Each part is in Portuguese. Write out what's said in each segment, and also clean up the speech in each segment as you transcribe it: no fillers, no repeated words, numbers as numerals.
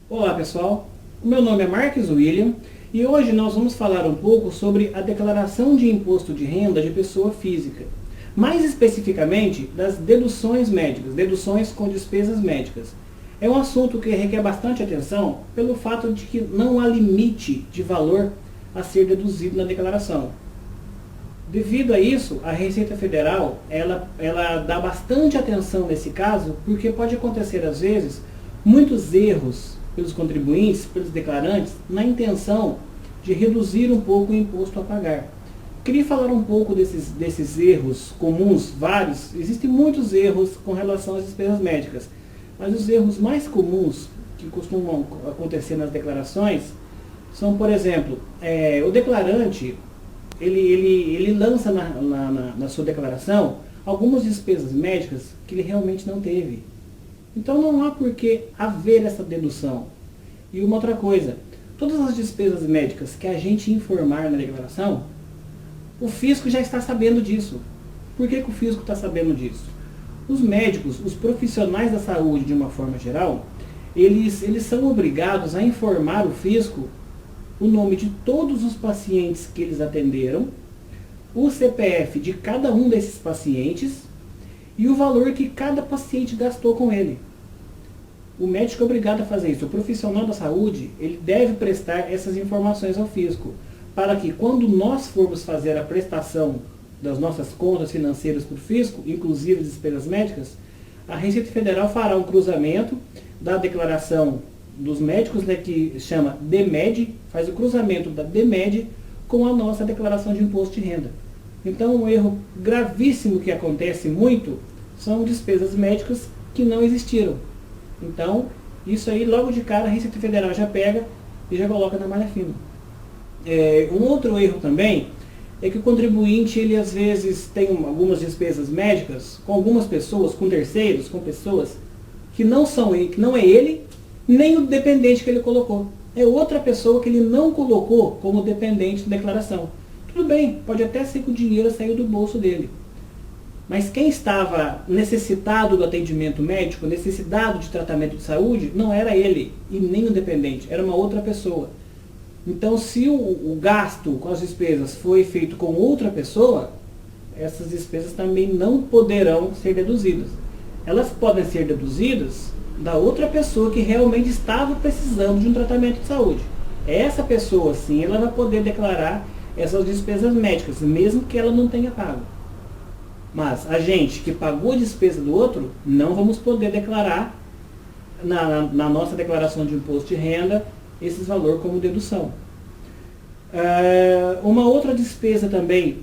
Olá pessoal, o meu nome é Marques William e hoje nós vamos falar um pouco sobre a declaração de imposto de renda de pessoa física. Mais especificamente das deduções médicas, deduções com despesas médicas. É um assunto que requer bastante atenção pelo fato de que não há limite de valor a ser deduzido na declaração. Devido a isso, a Receita Federal ela dá bastante atenção nesse caso, porque pode acontecer às vezes muitos erros pelos contribuintes, pelos declarantes, na intenção de reduzir um pouco o imposto a pagar. Queria falar um pouco desses erros comuns, vários. Existem muitos erros com relação às despesas médicas, mas os erros mais comuns que costumam acontecer nas declarações são, por exemplo, o declarante ele lança na sua declaração algumas despesas médicas que ele realmente não teve. Então não há por que haver essa dedução. E uma outra coisa, todas as despesas médicas que a gente informar na declaração, o fisco já está sabendo disso. Por que o fisco está sabendo disso? Os médicos, os profissionais da saúde de uma forma geral, eles são obrigados a informar o fisco o nome de todos os pacientes que eles atenderam, o CPF de cada um desses pacientes e o valor que cada paciente gastou com ele. O médico é obrigado a fazer isso. O profissional da saúde, ele deve prestar essas informações ao fisco, para que quando nós formos fazer a prestação das nossas contas financeiras para o fisco, inclusive despesas médicas, a Receita Federal fará um cruzamento da declaração dos médicos, né, que chama DMED, faz o cruzamento da DMED com a nossa declaração de imposto de renda. Então, um erro gravíssimo que acontece muito são despesas médicas que não existiram. Então, isso aí, logo de cara, a Receita Federal já pega e já coloca na malha fina. Um outro erro também é que o contribuinte, ele às vezes tem algumas despesas médicas com algumas pessoas, com terceiros, com pessoas que não são ele, que não é ele, nem o dependente que ele colocou. É outra pessoa que ele não colocou como dependente de declaração. Tudo bem, pode até ser que o dinheiro saiu do bolso dele. Mas quem estava necessitado do atendimento médico, necessitado de tratamento de saúde, não era ele e nem o dependente, era uma outra pessoa. Então, se o gasto com as despesas foi feito com outra pessoa, essas despesas também não poderão ser deduzidas. Elas podem ser deduzidas da outra pessoa que realmente estava precisando de um tratamento de saúde. Essa pessoa, sim, ela vai poder declarar essas despesas médicas, mesmo que ela não tenha pago. Mas a gente que pagou a despesa do outro, não vamos poder declarar na nossa declaração de imposto de renda esses valores como dedução. Uma outra despesa também,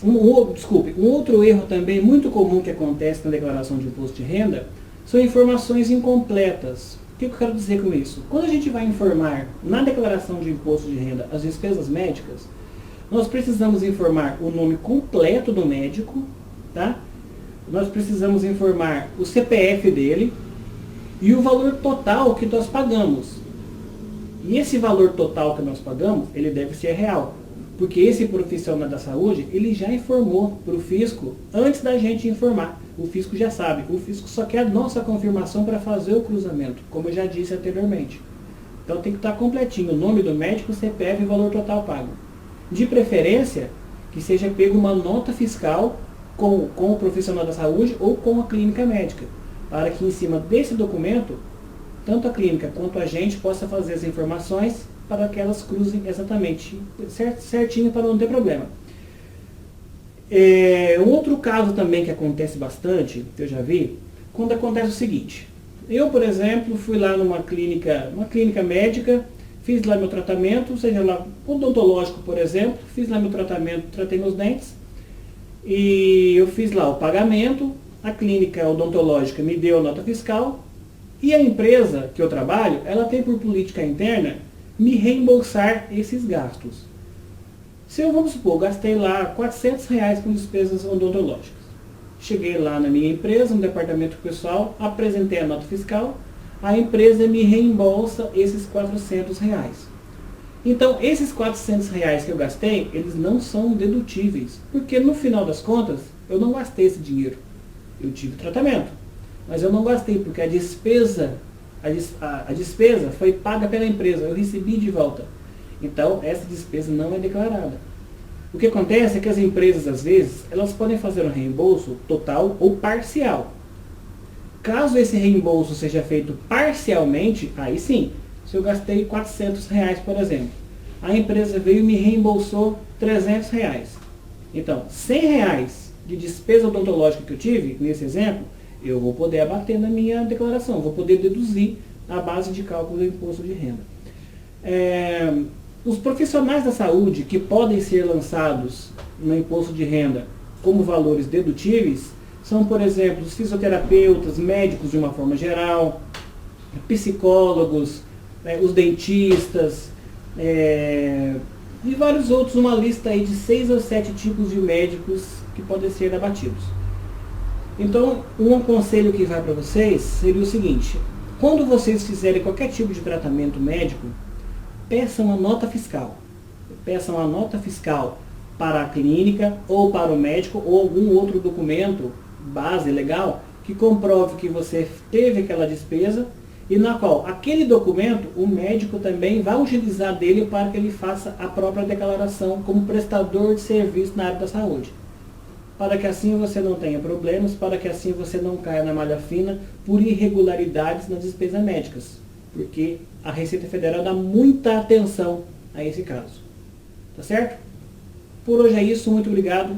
um outro erro também muito comum que acontece na declaração de imposto de renda são informações incompletas. O que eu quero dizer com isso? Quando a gente vai informar na declaração de imposto de renda as despesas médicas, nós precisamos informar o nome completo do médico, tá? Nós precisamos informar o CPF dele e o valor total que nós pagamos. E esse valor total que nós pagamos, ele deve ser real. Porque esse profissional da saúde, ele já informou para o fisco antes da gente informar. O fisco já sabe. O fisco só quer a nossa confirmação para fazer o cruzamento, como eu já disse anteriormente. Então tem que estar completinho o nome do médico, o CPF e o valor total pago. De preferência, que seja pego uma nota fiscal com o profissional da saúde ou com a clínica médica, para que em cima desse documento, tanto a clínica quanto a gente possa fazer as informações para que elas cruzem exatamente, certinho, para não ter problema. Um outro caso também que acontece bastante, que eu já vi, quando acontece o seguinte: eu, por exemplo, fui lá numa clínica médica, fiz lá meu tratamento, seja lá odontológico, por exemplo, fiz lá meu tratamento, tratei meus dentes, e eu fiz lá o pagamento, a clínica odontológica me deu a nota fiscal, e a empresa que eu trabalho, ela tem por política interna me reembolsar esses gastos. Se eu, vamos supor, gastei lá R$ 400 com despesas odontológicas. Cheguei lá na minha empresa, no departamento pessoal, apresentei a nota fiscal, a empresa me reembolsa esses R$ 400. Então, esses R$ 400 que eu gastei, eles não são dedutíveis, porque no final das contas, eu não gastei esse dinheiro. Eu tive tratamento, mas eu não gastei, porque a despesa a despesa foi paga pela empresa, eu recebi de volta. Então, essa despesa não é declarada. O que acontece é que as empresas, às vezes, elas podem fazer um reembolso total ou parcial. Caso esse reembolso seja feito parcialmente, aí sim, se eu gastei R$ 400, por exemplo, a empresa veio e me reembolsou R$ 300. Então, R$ 100 de despesa odontológica que eu tive, nesse exemplo, eu vou poder abater na minha declaração, vou poder deduzir a base de cálculo do imposto de renda. Os profissionais da saúde que podem ser lançados no imposto de renda como valores dedutíveis são, por exemplo, os fisioterapeutas, médicos de uma forma geral, psicólogos, os dentistas, e vários outros, uma lista aí de 6 ou 7 tipos de médicos que podem ser abatidos. Então, um conselho que vai para vocês seria o seguinte: quando vocês fizerem qualquer tipo de tratamento médico, peçam uma nota fiscal. Peçam uma nota fiscal para a clínica, ou para o médico, ou algum outro documento, base legal, que comprove que você teve aquela despesa, e na qual aquele documento, o médico também vai utilizar dele para que ele faça a própria declaração como prestador de serviço na área da saúde. Para que assim você não tenha problemas, para que assim você não caia na malha fina por irregularidades nas despesas médicas. Porque a Receita Federal dá muita atenção a esse caso. Tá certo? Por hoje é isso, muito obrigado.